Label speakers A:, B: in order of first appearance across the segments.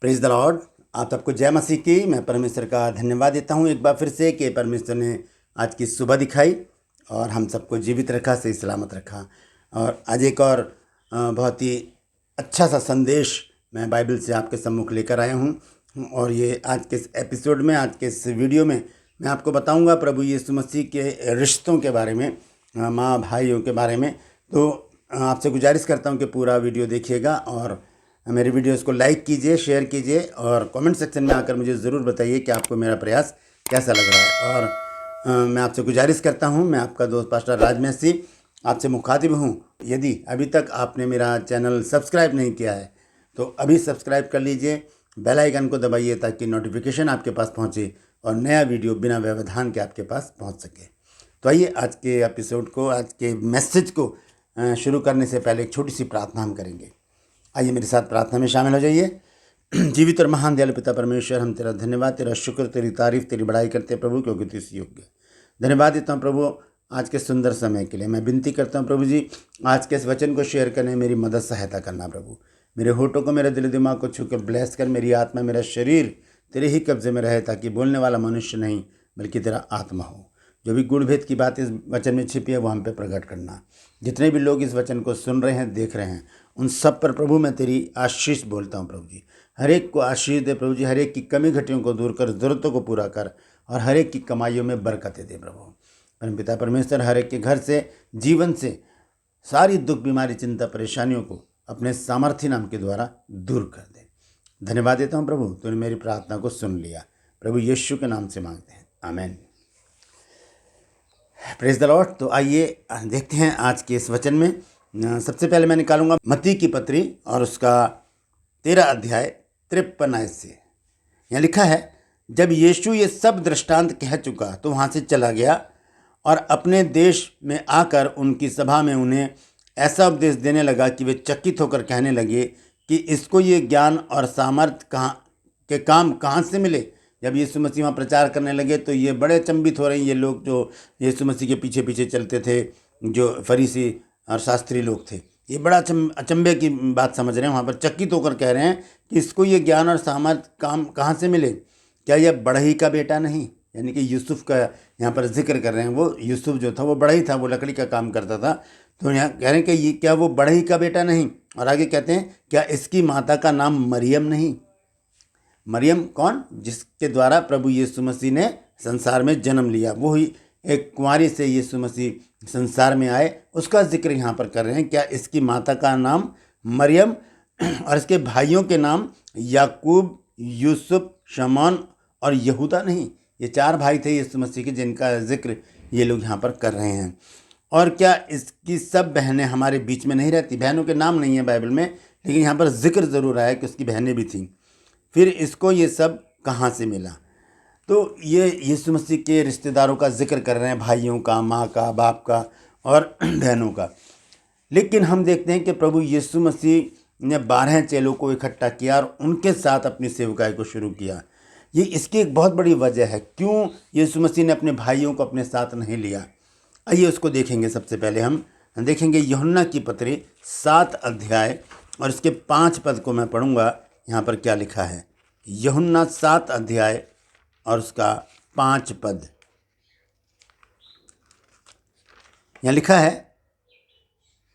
A: Praise the Lord. आप सबको जय मसीह की। मैं परमेश्वर का धन्यवाद देता हूँ एक बार फिर से कि परमेश्वर ने आज की सुबह दिखाई और हम सबको जीवित रखा, सही सलामत रखा। और आज एक और बहुत ही अच्छा सा संदेश मैं बाइबल से आपके सम्मुख लेकर आया हूँ। और ये आज के इस एपिसोड में, आज के इस वीडियो में मैं आपको बताऊँगा प्रभु यीशु मसीह के रिश्तों के बारे में, माँ भाइयों के बारे में। तो आपसे गुजारिश करता हूँ कि पूरा वीडियो देखिएगा और मेरे वीडियोस को लाइक कीजिए, शेयर कीजिए और कमेंट सेक्शन में आकर मुझे ज़रूर बताइए कि आपको मेरा प्रयास कैसा लग रहा है। और मैं आपसे गुजारिश करता हूं, मैं आपका दोस्त पास्टर राज मैसी आपसे मुखातिब हूं। यदि अभी तक आपने मेरा चैनल सब्सक्राइब नहीं किया है तो अभी सब्सक्राइब कर लीजिए, बेल आइकन को दबाइए ताकि नोटिफिकेशन आपके पास पहुँचे और नया वीडियो बिना व्यवधान के आपके पास पहुँच सके। तो आइए आज के एपिसोड को, आज के मैसेज को शुरू करने से पहले एक छोटी सी प्रार्थना हम करेंगे। आइए मेरे साथ प्रार्थना में शामिल हो जाइए। जीवित और महान दयालु पिता परमेश्वर, हम तेरा धन्यवाद, तेरा शुक्र, तेरी तारीफ, तेरी बड़ाई करते हैं प्रभु, क्योंकि तू इस योग्य है। धन्यवाद देता हूँ प्रभु आज के सुंदर समय के लिए। मैं विनती करता हूँ प्रभु जी, आज के इस वचन को शेयर करने मेरी मदद सहायता करना प्रभु। मेरे होठों को, मेरे दिल दिमाग को छूकर ब्लेस कर। मेरी आत्मा, मेरा शरीर तेरे ही कब्जे में रहे, ताकि बोलने वाला मनुष्य नहीं बल्कि तेरा आत्मा हो। जो भी गुण भेद की बात इस वचन में छिपी है वो हम पे प्रकट करना। जितने भी लोग इस वचन को सुन रहे हैं, देख रहे हैं, उन सब पर प्रभु मैं तेरी आशीष बोलता हूँ प्रभु जी। हर एक को आशीष दे प्रभु जी, हर एक की कमी घटियों को दूर कर, ज़रूरतों को पूरा कर और हर एक की कमाइयों में बरकतें दे प्रभु। परमपिता परमेश्वर, हर एक के घर से, जीवन से सारी दुख, बीमारी, चिंता, परेशानियों को अपने सामर्थ्य नाम के द्वारा दूर कर दे। धन्यवाद देता हूँ प्रभु, तूने मेरी प्रार्थना को सुन लिया। प्रभु यीशु के नाम से मांगते हैं, आमीन। Praise the Lord. तो आइए देखते हैं आज के इस वचन में। सबसे पहले मैं निकालूंगा मत्ती की पत्री और उसका 13 अध्याय 53 आयत से। यहाँ लिखा है, जब यीशु ये सब दृष्टांत कह चुका तो वहाँ से चला गया और अपने देश में आकर उनकी सभा में उन्हें ऐसा उपदेश देने लगा कि वे चकित होकर कहने लगे कि इसको ये ज्ञान और सामर्थ के काम कहाँ से मिले। जब यीशु मसीह वहाँ प्रचार करने लगे तो ये बड़े अचंभित हो रहे हैं, ये लोग जो यीशु मसीह के पीछे पीछे चलते थे, जो फरीसी और शास्त्री लोग थे, ये बड़ा अचंभे की बात समझ रहे हैं। वहाँ पर चकित होकर कह रहे हैं कि इसको ये ज्ञान और सामर्थ काम कहाँ से मिले। क्या यह बढ़ई का बेटा नहीं, यानी कि यूसुफ का यहाँ पर जिक्र कर रहे हैं। वो यूसुफ जो था वो बढ़ई था, वो लकड़ी का काम करता था। तो यहाँ कह रहे हैं कि ये क्या वो बढ़ई का बेटा नहीं। और आगे कहते हैं, क्या इसकी माता का नाम मरियम नहीं। मरियम कौन? जिसके द्वारा प्रभु यीशु मसीह ने संसार में जन्म लिया। वो ही एक कुंवारी से यीशु मसीह संसार में आए, उसका जिक्र यहाँ पर कर रहे हैं। क्या इसकी माता का नाम मरियम और इसके भाइयों के नाम याकूब, यूसुफ, शमौन और यहूदा नहीं। ये 4 भाई थे यीशु मसीह के, जिनका जिक्र ये लोग यहाँ पर कर रहे हैं। और क्या इसकी सब बहनें हमारे बीच में नहीं रहती। बहनों के नाम नहीं है बाइबल में, लेकिन यहाँ पर जिक्र ज़रूर आया कि उसकी बहनें भी थीं। फिर इसको ये सब कहाँ से मिला। तो ये यीशु मसीह के रिश्तेदारों का जिक्र कर रहे हैं, भाइयों का, माँ का, बाप का और बहनों का। लेकिन हम देखते हैं कि प्रभु यीशु मसीह ने 12 चेलों को इकट्ठा किया और उनके साथ अपनी सेवकाई को शुरू किया। ये इसकी एक बहुत बड़ी वजह है, क्यों यीशु मसीह ने अपने भाइयों को अपने साथ नहीं लिया। आइए उसको देखेंगे। सबसे पहले हम देखेंगे यूहन्ना की पत्री 7 अध्याय और इसके 5 पद को मैं पढ़ूंगा। यहाँ पर क्या लिखा है, यूहन्ना 7 अध्याय और उसका 5 पद। यहाँ लिखा है,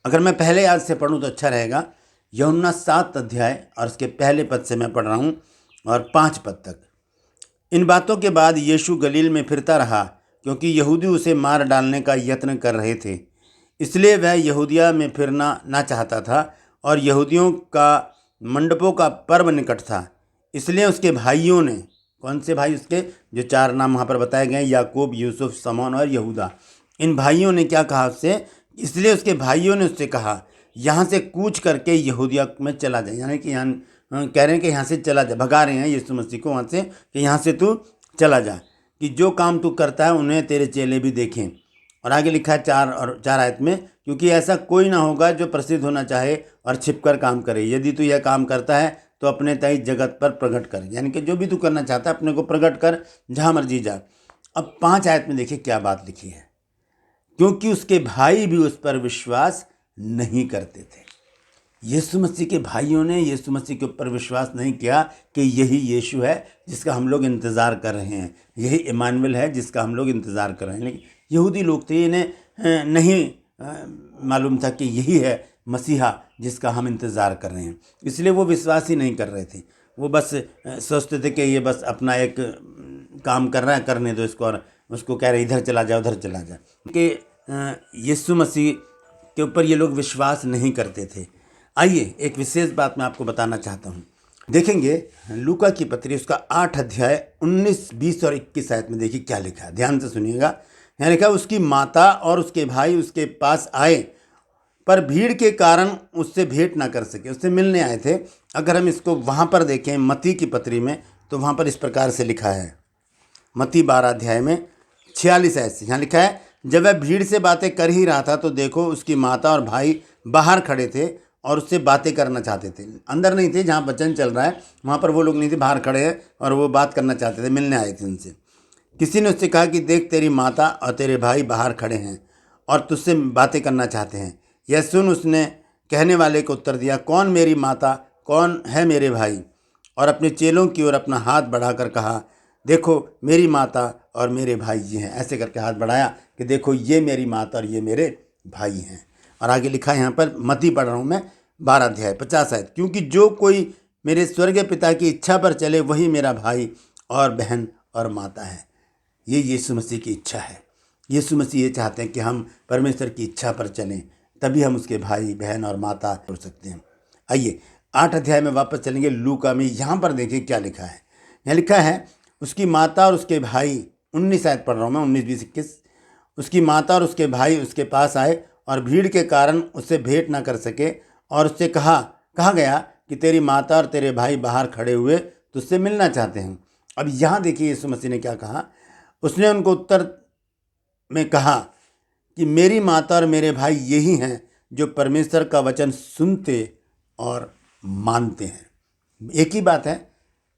A: अगर मैं पहले याद से पढ़ूं तो अच्छा रहेगा। यूहन्ना 7 अध्याय और उसके पहले पद से मैं पढ़ रहा हूँ और 5 पद तक। इन बातों के बाद यीशु गलील में फिरता रहा, क्योंकि यहूदी उसे मार डालने का यत्न कर रहे थे। इसलिए वह यहूदिया में फिरना ना चाहता था और यहूदियों का मंडपों का पर्व निकट था। इसलिए उसके भाइयों ने, कौन से भाई उसके, जो 4 नाम वहाँ पर बताए गए, याकूब, यूसुफ, शमौन और यहूदा, इन भाइयों ने क्या कहा उससे। इसलिए उसके भाइयों ने उससे कहा, यहाँ से कूच करके यहूदिया में चला जाए। यानी कि यहाँ कह रहे हैं कि यहाँ से चला जा, भगा रहे हैं यीशु मसीह को वहाँ से कि यहाँ से तू चला जा, कि जो काम तू करता है उन्हें तेरे चेले भी देखें। और आगे लिखा है 4 आयत में, क्योंकि ऐसा कोई ना होगा जो प्रसिद्ध होना चाहे और छिपकर काम करे। यदि तू यह काम करता है तो अपने तय जगत पर प्रकट कर। यानी कि जो भी तू करना चाहता है अपने को प्रकट कर, जहाँ मर्जी जा। अब 5 आयत में देखिए क्या बात लिखी है, क्योंकि उसके भाई भी उस पर विश्वास नहीं करते थे। यीशु मसीह के भाइयों ने यीशु मसीह के ऊपर विश्वास नहीं किया कि यही यीशु है जिसका हम लोग इंतज़ार कर रहे हैं, यही इमानुएल है जिसका हम लोग इंतज़ार कर रहे हैं। लेकिन यहूदी लोग थे, इन्हें नहीं मालूम था कि यही है मसीहा जिसका हम इंतज़ार कर रहे हैं, इसलिए वो विश्वास ही नहीं कर रहे थे। वो बस सोचते थे कि ये बस अपना एक काम कर रहा है, करने दो इसको, और उसको कह रहे इधर चला जा उधर चला जा, कि यीशु मसीह के ऊपर ये लोग विश्वास नहीं करते थे। आइए एक विशेष बात मैं आपको बताना चाहता हूँ। देखेंगे लूका की पत्री उसका 8 अध्याय 19, 20 और 21 आयत में देखिए क्या लिखा है, ध्यान से सुनिएगा। यहाँ लिखा है, उसकी माता और उसके भाई उसके पास आए, पर भीड़ के कारण उससे भेंट ना कर सके, उससे मिलने आए थे। अगर हम इसको वहाँ पर देखें मत्ती की पत्री में, तो वहाँ पर इस प्रकार से लिखा है, मत्ती 12 अध्याय में 46 आयत से यहाँ लिखा है, जब वह भीड़ से बातें कर ही रहा था तो देखो उसकी माता और भाई बाहर खड़े थे और उससे बातें करना चाहते थे। अंदर नहीं थे, जहाँ वचन चल रहा है वहाँ पर वो लोग नहीं थे, बाहर खड़े हैं और वो बात करना चाहते थे, मिलने आए थे उनसे। किसी ने उससे कहा कि देख तेरी माता और तेरे भाई बाहर खड़े हैं और तुझसे बातें करना चाहते हैं। यह सुन उसने कहने वाले को उत्तर दिया, कौन मेरी माता कौन है मेरे भाई? और अपने चेलों की ओर अपना हाथ बढ़ाकर कहा, देखो मेरी माता और मेरे भाई ये हैं। ऐसे करके हाथ बढ़ाया कि देखो ये मेरी माता और ये मेरे भाई हैं। और आगे लिखा है यहाँ पर, मत्ती पढ़ रहा हूँ मैं, 12 अध्याय 50 आयत, क्योंकि जो कोई मेरे स्वर्गीय पिता की इच्छा पर चले वही मेरा भाई और बहन और माता है। ये यीशु मसीह की इच्छा है। यीशु मसीह ये चाहते हैं कि हम परमेश्वर की इच्छा पर चलें, तभी हम उसके भाई बहन और माता हो सकते हैं। आइए 8 अध्याय में वापस चलेंगे लूका में। यहाँ पर देखिए क्या लिखा है। यहाँ लिखा है, उसकी माता और उसके भाई, 19 आयत पढ़ रहा हूँ मैं, 19, 20, 21। उसकी माता और उसके भाई उसके पास आए और भीड़ के कारण उससे भेंट ना कर सके, और उससे कहा गया कि तेरी माता और तेरे भाई बाहर खड़े हुए तुझसे मिलना चाहते हैं। अब यहाँ देखिए यीशु मसीह ने क्या कहा। उसने उनको उत्तर में कहा कि मेरी माता और मेरे भाई यही हैं जो परमेश्वर का वचन सुनते और मानते हैं। एक ही बात है,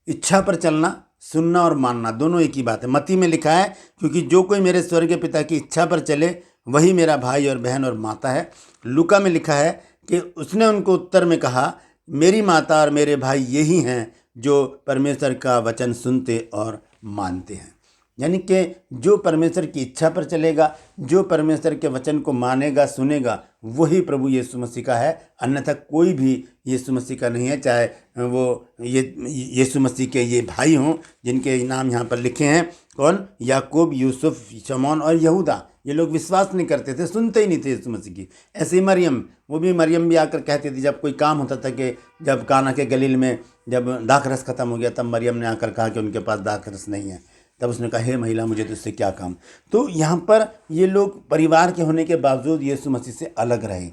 A: इच्छा पर चलना, सुनना और मानना, दोनों एक ही बात है। मत्ती में लिखा है, क्योंकि जो कोई मेरे स्वर्गीय पिता की इच्छा पर चले वही मेरा भाई और बहन और माता है। लूका में लिखा है कि उसने उनको उत्तर में कहा, मेरी माता और मेरे भाई यही हैं जो परमेश्वर का वचन सुनते और मानते हैं। यानी कि जो परमेश्वर की इच्छा पर चलेगा, जो परमेश्वर के वचन को मानेगा सुनेगा, वही प्रभु यीशु मसीह का है। अन्यथा कोई भी यीशु मसीह का नहीं है, चाहे वो यीशु मसीह के ये भाई हों जिनके नाम यहाँ पर लिखे हैं, कौन? याकूब, यूसुफ, शमौन और यहूदा। ये लोग विश्वास नहीं करते थे, सुनते ही नहीं थे यीशु मसीह की। ऐसे ही मरियम, वो भी मरियम भी आकर कहती थी, जब कोई काम होता था कि जब काना के गलील में जब दाखरस ख़त्म हो गया, तब मरियम ने आकर कहा कि उनके पास दाखरस नहीं है। तब उसने कहा, हे महिला मुझे तुझसे क्या काम। तो यहाँ पर ये लोग परिवार के होने के बावजूद यीशु मसीह से अलग रहे।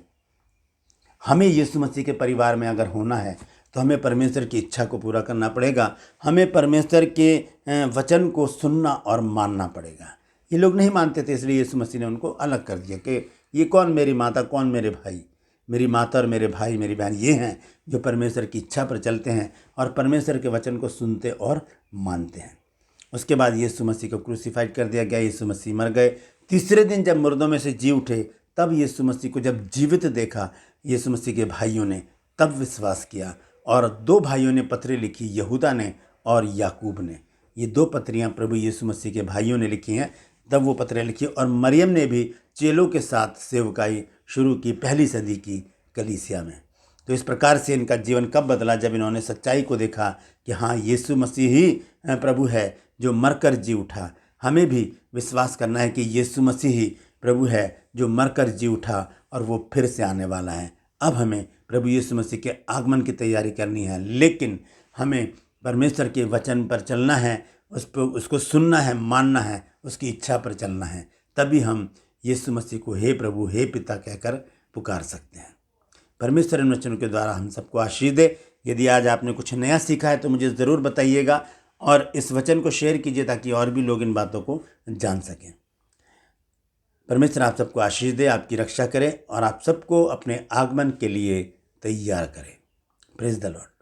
A: हमें यीशु मसीह के परिवार में अगर होना है तो हमें परमेश्वर की इच्छा को पूरा करना पड़ेगा। हमें परमेश्वर के वचन को सुनना और मानना पड़ेगा। ये लोग नहीं मानते थे, इसलिए यीशु मसीह ने उनको अलग कर दिया कि ये कौन मेरी माता कौन मेरे भाई। मेरी माता और मेरे भाई मेरी बहन ये हैं जो परमेश्वर की इच्छा पर चलते हैं और परमेश्वर के वचन को सुनते और मानते हैं। उसके बाद यीशु मसीह को क्रूसीफाइड कर दिया गया। यीशु मसीह मर गए। तीसरे दिन जब मुर्दों में से जी उठे, तब यीशु मसीह को जब जीवित देखा यीशु मसीह के भाइयों ने, तब विश्वास किया। और 2 भाइयों ने पत्री लिखी, यहूदा ने और याकूब ने। ये 2 पत्रियां प्रभु यीशु मसीह के भाइयों ने लिखी हैं। तब वो पत्रियां लिखी, और मरियम ने भी चेलों के साथ सेवकाई शुरू की पहली सदी की कलीसिया में। तो इस प्रकार से इनका जीवन कब बदला? जब इन्होंने सच्चाई को देखा कि हाँ, यीशु मसीह ही प्रभु है जो मरकर जी उठा। हमें भी विश्वास करना है कि यीशु मसीह ही प्रभु है जो मरकर जी उठा और वो फिर से आने वाला है। अब हमें प्रभु यीशु मसीह के आगमन की तैयारी करनी है, लेकिन हमें परमेश्वर के वचन पर चलना है, उसको सुनना है, मानना है, उसकी इच्छा पर चलना है। तभी हम यीशु मसीह को हे प्रभु हे पिता कहकर पुकार सकते हैं। परमेश्वर इन वचनों के द्वारा हम सबको आशीष दे। यदि आज आपने कुछ नया सीखा है तो मुझे ज़रूर बताइएगा और इस वचन को शेयर कीजिए ताकि और भी लोग इन बातों को जान सकें। परमेश्वर आप सबको आशीष दे, आपकी रक्षा करे और आप सबको अपने आगमन के लिए तैयार करे। Praise the Lord.